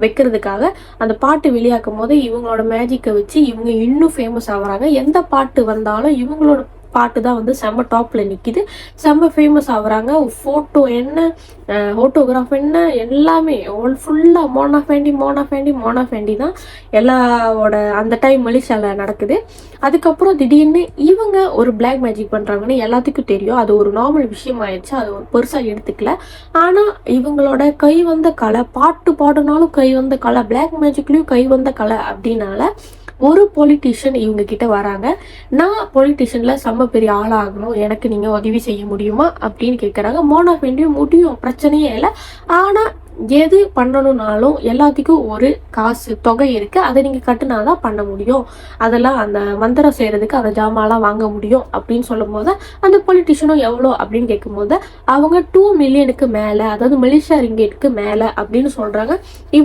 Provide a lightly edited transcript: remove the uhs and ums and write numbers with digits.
வைக்கிறதுக்காக அந்த பாட்டு வெளியாக்கும் போது இவங்களோட மேஜிக்கை வச்சு இவங்க இன்னும் ஃபேமஸ் ஆகுறாங்க. எந்த பாட்டு வந்தாலும் இவங்களோட பாட்டு தான் வந்து செம்ம டாப்ல நிக்குது, செம்ம ஃபேமஸ் ஆகுறாங்க. ஃபோட்டோ என்ன, ஃபோட்டோகிராஃப் என்ன, எல்லாமே ஃபுல்லா மோனா ஃபேண்டி தான் எல்லாவோட அந்த டைம் மலேசியால நடக்குது. அதுக்கப்புறம் திடீர்னு இவங்க ஒரு பிளாக் மேஜிக் பண்றாங்கன்னு எல்லாத்துக்கும் தெரியும். அது ஒரு நார்மல் விஷயம் ஆயிடுச்சு, அது ஒரு பெருசா எடுத்துக்கல. ஆனா இவங்களோட கை வந்த கலை, பாட்டு பாடினாலும் கை வந்த கலை, பிளாக் மேஜிக்லயும் கை வந்த கலை அப்படின்னால ஒரு பொலிட்டீஷியன் இவங்க கிட்ட வராங்க. நான் பொலிட்டீஷியன்ல செம்ம பெரிய ஆளாகணும், எனக்கு நீங்க உதவி செய்ய முடியுமா அப்படின்னு கேட்குறாங்க. மோனா ஃபெண்டியும் முடியும், பிரச்சனையே இல்லை. ஆனா எது பண்ணணும்னாலும் எல்லாத்துக்கும் ஒரு காசு தொகை இருக்கு, அதை நீங்க கட்டுனாதான் பண்ண முடியும், அதெல்லாம் அந்த மந்திரம் செய்யறதுக்கு அந்த ஜாமான்லாம் வாங்க முடியும் அப்படின்னு சொல்லும் போது அந்த பொலிட்டிஷியனும் எவ்வளோ அப்படின்னு கேட்கும்போது அவங்க 2 மில்லியனுக்கு மேல, அதாவது மலேசியா ரிங்கெட்டுக்கு மேல அப்படின்னு சொல்றாங்க.